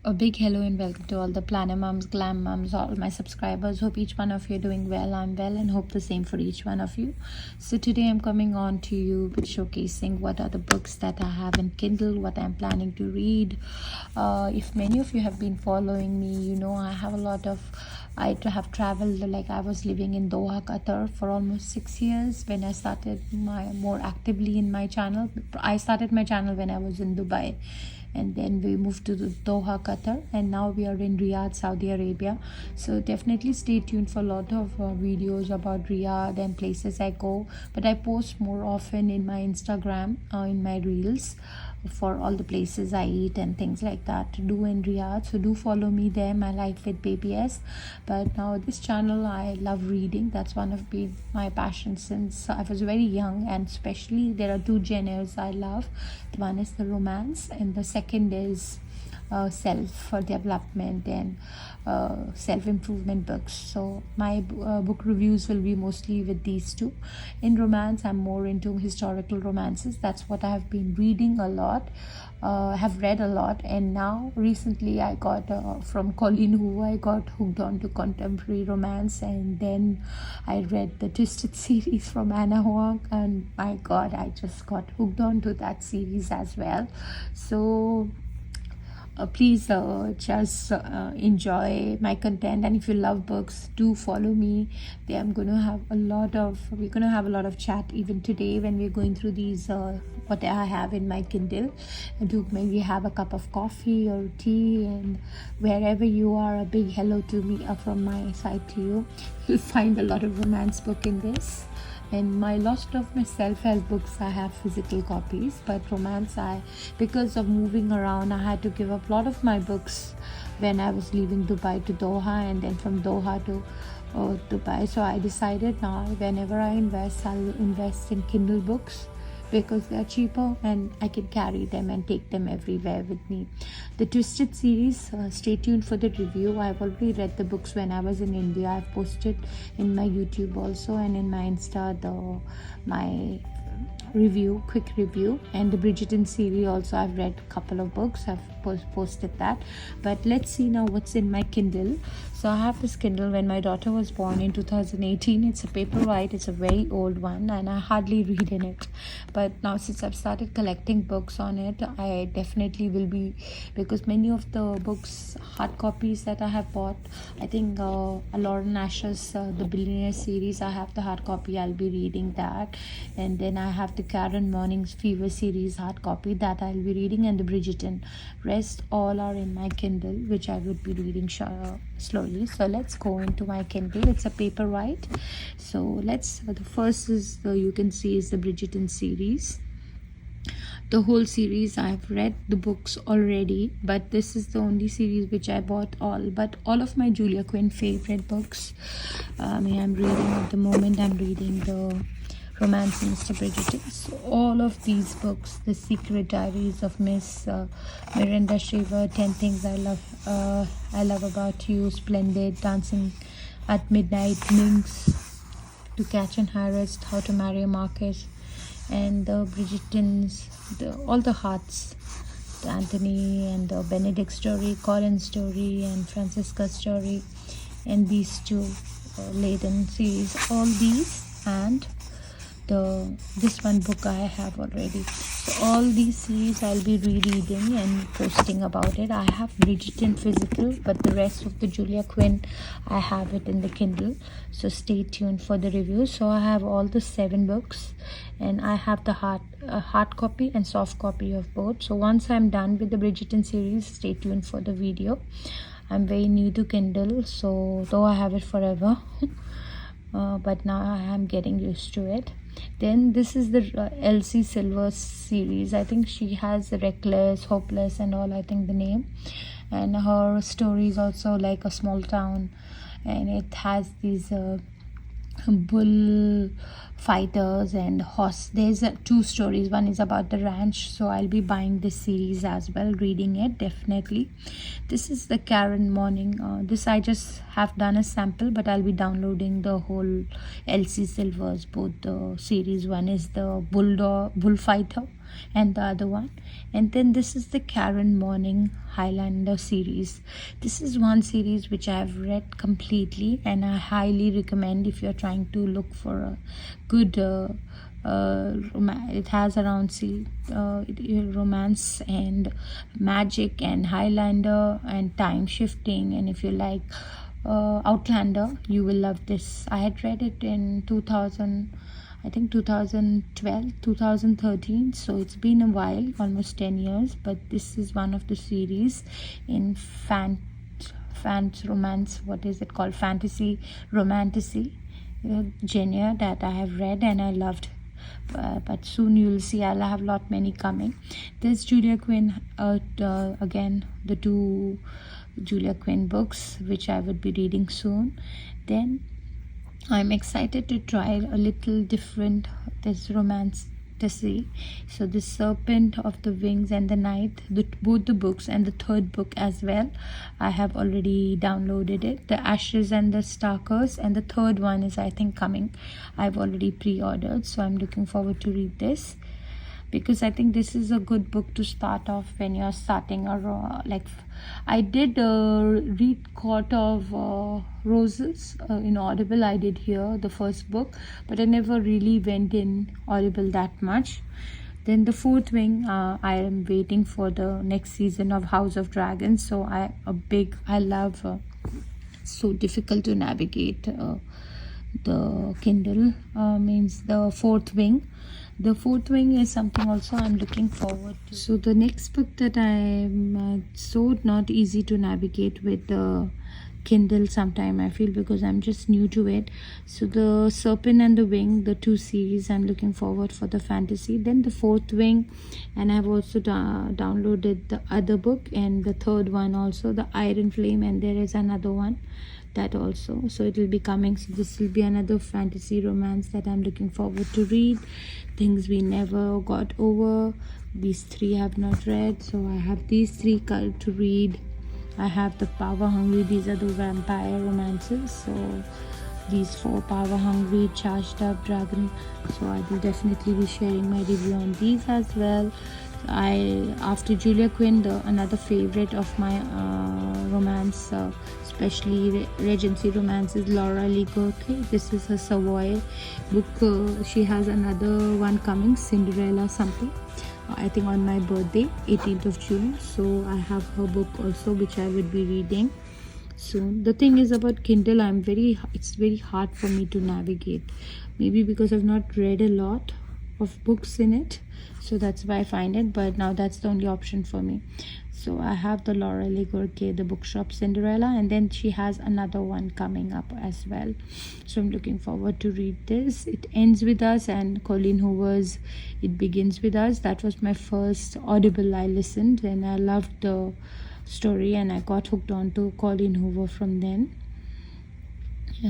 A big hello and welcome to all the planner mums, glam mums, all my subscribers. Hope each one of you are doing well. I'm well and hope the same for each one of you. So today I'm coming on to you with showcasing what are the books that I have in Kindle, what I'm planning to read. If many of you have been following me, you know I have traveled. Like, I was living in Doha, Qatar for almost 6 years when I started more actively in my channel. I started my channel when I was in Dubai, and then we moved to the Doha, Qatar, and now we are in Riyadh, Saudi Arabia. So definitely stay tuned for a lot of videos about Riyadh and places I go, but I post more often in my Instagram, in my reels, for all the places I eat and things like that to do in Riyadh. So do follow me there, my life with Baby S. But now this channel, I love reading. That's one of my passions since I was very young, and especially there are two genres I love. One is the romance and the second is self development and self-improvement books. So my book reviews will be mostly with these two. In romance, I'm more into historical romances. That's what I have been reading a lot, have read a lot. And now recently I got from Colleen Hoo, I got hooked on to contemporary romance, and then I read the Twisted series from Anna Huang, and my god, I just got hooked on to that series as well. So please just enjoy my content, and if you love books, do follow me. We're gonna have a lot of chat even today when we're going through these what I have in my Kindle. Do maybe have a cup of coffee or tea, and wherever you are, a big hello to me from my side to you. You'll find a lot of romance book in this. And my lost of my self-help books, I have physical copies, but romance, because of moving around, I had to give up a lot of my books when I was leaving Dubai to Doha, and then from Doha to Dubai. So I decided now whenever I invest, I'll invest in Kindle books, because they're cheaper and I can carry them and take them everywhere with me. The Twisted series, stay tuned for the review. I've already read the books when I was in India. I've posted in my YouTube also, and in my Insta my quick review. And the Bridgerton series also, I've read a couple of books. I've posted that. But let's see now what's in my Kindle. So I have this Kindle when my daughter was born in 2018. It's a paperwhite. It's a very old one, and I hardly read in it. But now since I've started collecting books on it, I definitely will be, because many of the books, hard copies that I have bought, I think Lauren Asher's The Billionaire series, I have the hard copy. I'll be reading that. And then I have the Karen Morning's Fever series hard copy that I'll be reading, and the Bridgerton. Rest all are in my Kindle, which I would be reading slowly. So let's go into my Kindle. It's a paperwhite. So the first is you can see is the Bridgerton series. The whole series, I've read the books already, but this is the only series which I bought all. But all of my Julia Quinn favorite books, I'm reading at the moment. I'm reading the Romance in Mr. Bridgerton. So all of these books, The Secret Diaries of Miss Miranda Shriver, 10 Things I Love About You, Splendid, Dancing at Midnight, Minx, To Catch and Harvest, How to Marry a Marquess, and the Bridgertons, all the hearts, the Anthony and the Benedict story, Colin's story, and Francisca's story, and these two Leyden series, all these, and this one book I have already. So all these series I'll be rereading and posting about it. I have Bridgerton physical, but the rest of the Julia Quinn, I have it in the Kindle. So stay tuned for the review. So I have all the 7 books, and I have the hard copy and soft copy of both. So once I'm done with the Bridgerton series, stay tuned for the video. I'm very new to Kindle, so though I have it forever, but now I am getting used to it. Then this is the Elsie Silver series. I think she has Reckless, Hopeless, and all, I think the name. And her story is also like a small town, and it has these bull fighters and horse. There's 2 stories. One is about the ranch, so I'll be buying this series as well, reading it definitely. This is the Karen Morning. This I just have done a sample, but I'll be downloading the whole Elsie Silver's both the series. One is the bullfighter, and the other one. And then this is the Karen Morning Highlander series. This is one series which I have read completely, and I highly recommend if you're trying to look for a good it has around romance and magic and Highlander and time shifting, and if you like Outlander, you will love this. I had read it in 2012 2013, so it's been a while, almost 10 years, but this is one of the series in romance, what is it called, fantasy romantasy genre that I have read and I loved. But soon you'll see I'll have many coming. There's Julia Quinn, again the 2 Julia Quinn books which I would be reading soon. Then I'm excited to try a little different this Romantasy. So the Serpent of the Wings and the Night, both the books, and the 3rd book as well, I have already downloaded it. The Ashes and the Stalkers, and the 3rd one is I think coming. I've already pre-ordered, so I'm looking forward to read this, because I think this is a good book to start off when you're starting I did read Court of Roses in Audible. I did hear the first book, but I never really went in Audible that much. Then the 4th Wing, I am waiting for the next season of House of Dragons, so I love so difficult to navigate the Kindle, means the 4th Wing. The 4th Wing is something also I'm looking forward to. So the next book that I'm so not easy to navigate with the Kindle sometime, I feel, because I'm just new to it. So the Serpent and the Wing, the 2 series, I'm looking forward for the fantasy. Then the 4th Wing, and I've also downloaded the other book, and the 3rd one also, the Iron Flame, and there is another one that also, so it will be coming. So this will be another fantasy romance that I'm looking forward to read. Things We Never Got Over, these 3 I have not read, so I have these 3 to read. I have the Power Hungry, these are the vampire romances, so these 4 Power Hungry, Charged Up, Dragon, so I will definitely be sharing my review on these as well. After Julia Quinn, another favorite of my romance, especially Regency romances, Laura Lee Gorke. This is her Savoy book. She has another one coming, Cinderella something, I think on my birthday, 18th of June. So I have her book also, which I would be reading soon. The thing is about Kindle, it's very hard for me to navigate, maybe because I've not read a lot of books in it, so that's why I find it, but now that's the only option for me. So I have the Laura Lee Gorke, the bookshop Cinderella, and then she has another one coming up as well, so I'm looking forward to read this. It Ends With Us and Colleen Hoover's It Begins With Us. That was my first Audible I listened, and I loved the story, and I got hooked on to Colleen Hoover from then.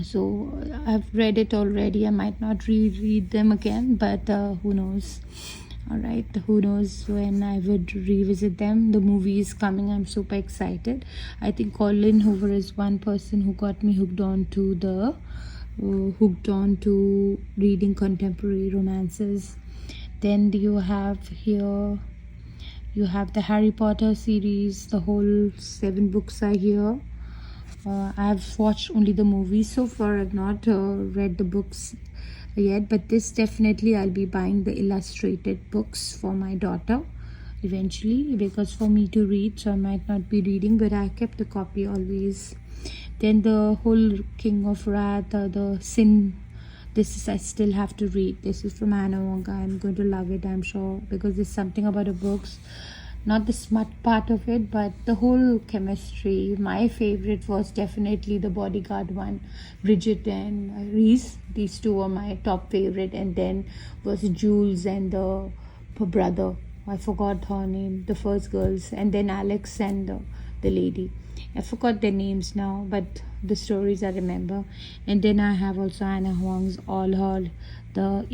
So I've read it already. I might not reread them again, but who knows. All right, who knows when I would revisit them. The movie is coming. I'm super excited. I think Colleen Hoover is one person who got me hooked on to reading contemporary romances. Then you have the Harry Potter series. The whole 7 books are here. I've watched only the movies so far. I've not read the books yet, but this definitely I'll be buying the illustrated books for my daughter eventually, because for me to read, so I might not be reading, but I kept the copy always. Then the whole King of Wrath, the Sin, I still have to read. This is from Anna Wonga. I'm going to love it, I'm sure, because there's something about the books, not the smut part of it, but the whole chemistry. My favorite was definitely the bodyguard one, Bridget and Reese. These 2 were my top favorite, and then was Jules and the brother, I forgot her name, the first girls, and then Alex and the lady. I forgot their names now, but the stories I remember. And then I have also Anna Huang's the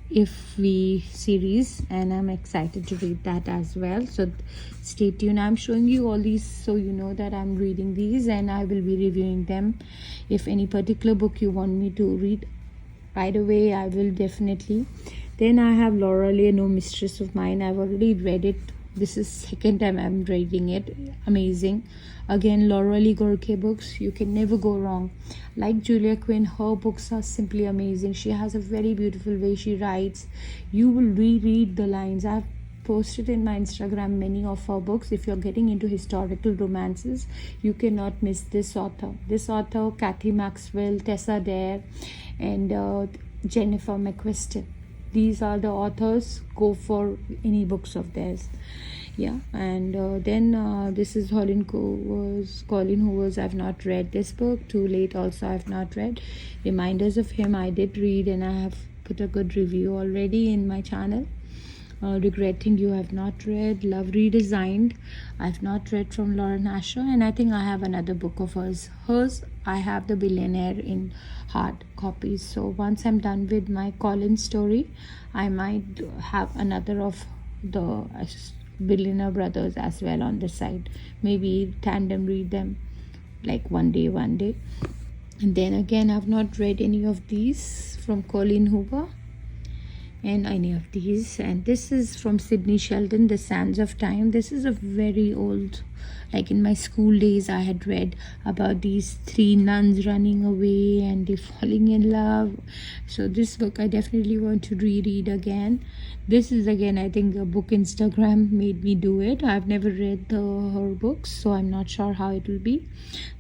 If We series, and I'm excited to read that as well, so stay tuned. I'm showing you all these so you know that I'm reading these, and I will be reviewing them. If any particular book you want me to read right away, I will definitely. Then I have Laura Lee, No Mistress of Mine. I've already read it. This is second time I'm reading it. Amazing. Again, Laura Lee Gorke books. You can never go wrong. Like Julia Quinn, her books are simply amazing. She has a very beautiful way she writes. You will reread the lines. I've posted in my Instagram many of her books. If you're getting into historical romances, you cannot miss this author. This author, Kathy Maxwell, Tessa Dare, and Jennifer McQuiston. These are the authors. Go for any books of theirs. Yeah, and then this is Colin Hoover's. I've not read this book. Too Late also I've not read. Reminders of Him I did read, and I have put a good review already in my channel. Regretting You I've not read. Love Redesigned I've not read from Lauren Asher, and I think I have another book of hers. I have The Billionaire in hard copies, so once I'm done with my Colin story, I might have another of the Billionaire Brothers as well on the side. Maybe tandem read them, like one day. And then again, I've not read any of these from Colin Hoover and any of these. And this is from Sydney Sheldon, The Sands of Time. This is a very old, like in my school days I had read about these three nuns running away and they falling in love. So this book I definitely want to reread again. This is again, I think, a book Instagram made me do it. I've never read her books, so I'm not sure how it will be.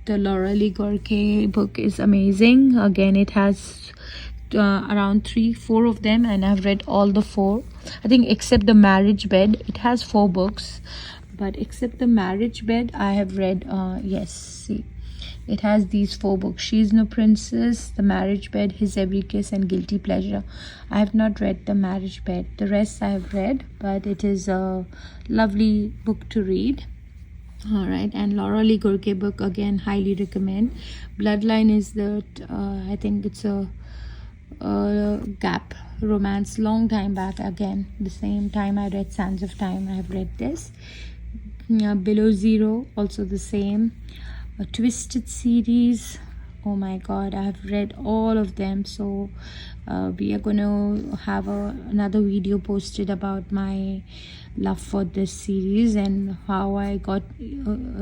The Laura Lee Gorke book is amazing. Again, it has around 3-4 of them, and I've read all the 4, I think, except The Marriage Bed. It has 4 books, but except The Marriage Bed I have read yes, see, it has these 4 books: She's No Princess, The Marriage Bed, His Every Kiss, and Guilty Pleasure. I have not read The Marriage Bed. The rest I have read, but it is a lovely book to read. All right, and Laura Lee Gorke book, again, highly recommend. Bloodline is the I think it's a gap romance, long time back. Again, the same time I read Sands of Time, I have read this. Below Zero, also the same. A Twisted series, oh my god, I have read all of them. So we are going to have another video posted about my love for this series and how I got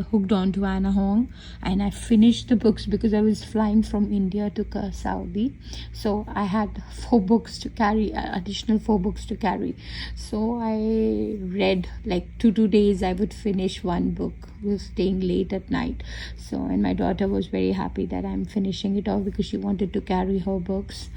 hooked on to Anna Hong, and I finished the books because I was flying from India to Saudi, so I had 4 books to carry, additional 4 books to carry. So I read like 2 days I would finish one book. Was staying late at night, so, and my daughter was very happy that I'm finishing it off because she wanted to carry her books.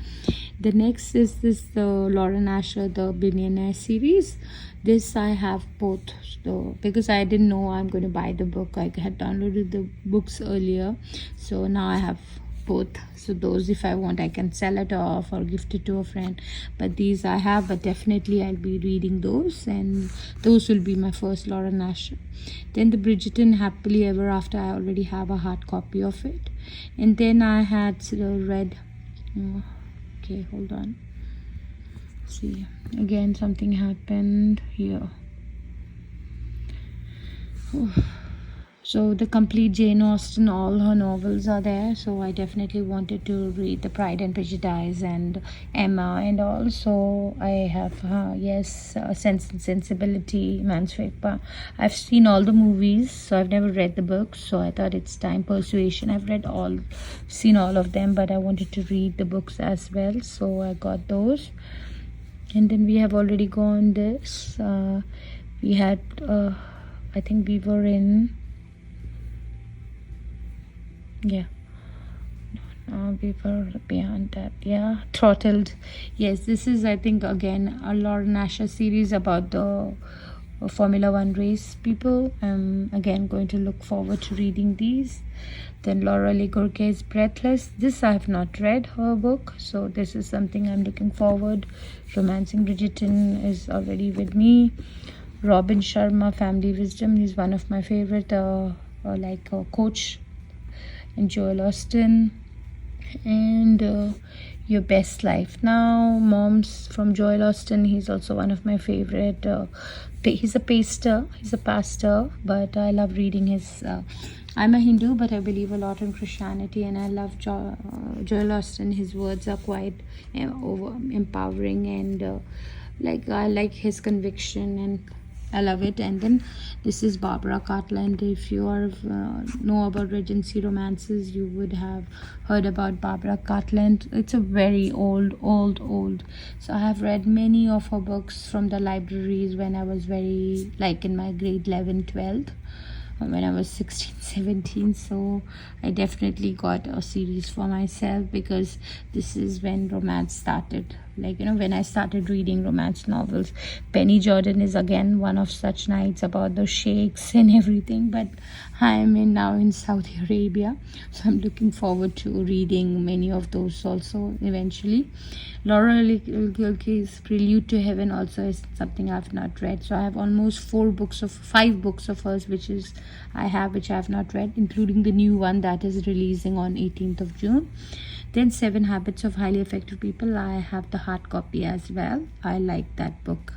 The next is this, the Lauren Asher, the Billionaire series. This I have both, so because I didn't know I'm going to buy the book, I had downloaded the books earlier, so now I have both. So those, if I want, I can sell it off or gift it to a friend, but these I have, but definitely I'll be reading those, and those will be my first Lauren Asher. Then the Bridgerton Happily Ever After, I already have a hard copy of it. And then I had read okay, hold on, see, again something happened here. So the complete Jane Austen, all her novels are there, so I definitely wanted to read the Pride and Prejudice and Emma, and also I have yes, Sense and Sensibility, Mansfield. I've seen all the movies, so I've never read the books, so I thought it's time. Persuasion, I've seen all of them, but I wanted to read the books as well, so I got those. And then we have already gone this, we had I think we were in, yeah, we were beyond that, yeah, Throttled. Yes, this is, I think, again a Lauren Asher series about the Formula 1 race people. I'm again going to look forward to reading these. Then Laura Lee Gorke's Breathless, this I have not read her book, so this is something I'm looking forward. Romancing Bridgerton is already with me. Robin Sharma, Family Wisdom, he's one of my favorite coach. And Joel Austen. And Your Best Life Now, Moms, from Joel Austen. He's also one of my favorite. He's a pastor, but I love reading his I'm a Hindu, but I believe a lot in Christianity, and I love Joel Austin. His words are quite empowering, and like I like his conviction, and I love it. And then this is Barbara Cartland. If you are know about Regency romances, you would have heard about Barbara Cartland. It's a very old. So I have read many of her books from the libraries when I was very, like, in my grade 11, 12, when I was 16, 17. So I definitely got a series for myself, because this is when romance started. Like, when I started reading romance novels. Penny Jordan is again one of such nights, about the sheikhs and everything, but I'm now in Saudi Arabia, so I'm looking forward to reading many of those also eventually. Laura Gilkey's Prelude to Heaven also is something I've not read. So I have almost 5 books of hers which I have not read, including the new one that is releasing on 18th of June. Then 7 Habits of Highly Effective People. I have the hard copy as well. I like that book.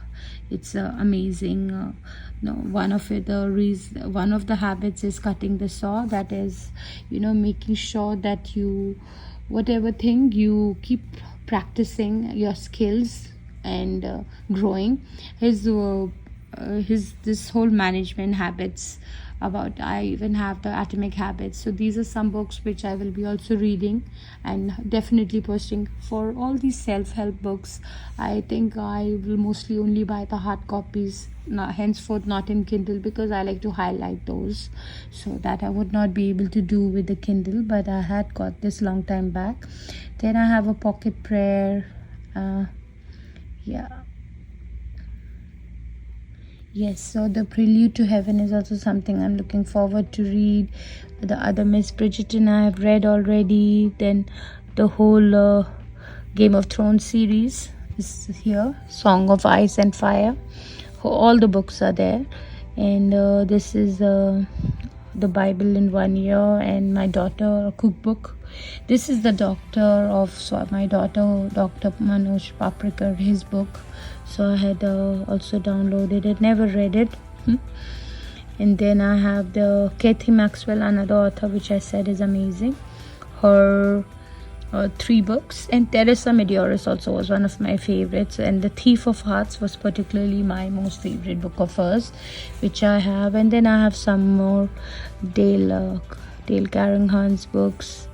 It's amazing. One of the habits is cutting the saw. That is, making sure that you, whatever thing, you keep practicing your skills and growing. This whole management habits about, I even have the Atomic Habits. So these are some books which I will be also reading and definitely posting. For all these self-help books, I think I will mostly only buy the hard copies, henceforth not in Kindle, because I like to highlight those, so that I would not be able to do with the Kindle, but I had got this long time back. Then I have a pocket prayer. Yes, so the Prelude to Heaven is also something I'm looking forward to read. The other Miss Bridgerton I have read already. Then the whole Game of Thrones series is here. Song of Ice and Fire. All the books are there. And this is the Bible in 1 year, and my daughter a cookbook. This is the my daughter, Dr. Manoj Paprikar, his book. So I had also downloaded it, never read it. And then I have the Kathy Maxwell, another author, which I said is amazing. Her 3 books, and Teresa Medeiros also was one of my favorites, and The Thief of Hearts was particularly my most favorite book of hers, which I have. And then I have some more Dale Carrington's books.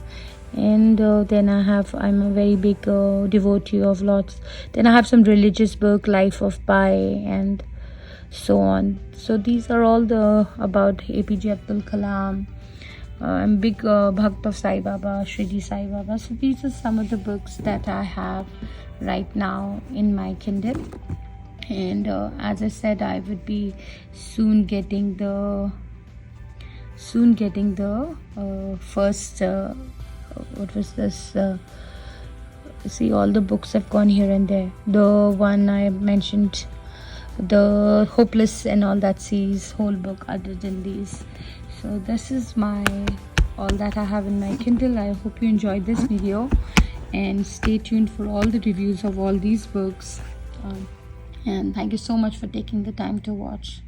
And then I'm a very big devotee of lots. Then I have some religious book, Life of Pi, and so on. So these are all about APJ Abdul Kalam. I'm big Bhakt of Sai Baba, Shriji Sai Baba. So these are some of the books that I have right now in my Kindle. And as I said, I would be soon getting the first what was this? See, all the books have gone here and there. The one I mentioned, the Hopeless and all that series, whole book, other than these. So this is all that I have in my Kindle. I hope you enjoyed this video, and stay tuned for all the reviews of all these books. And thank you so much for taking the time to watch.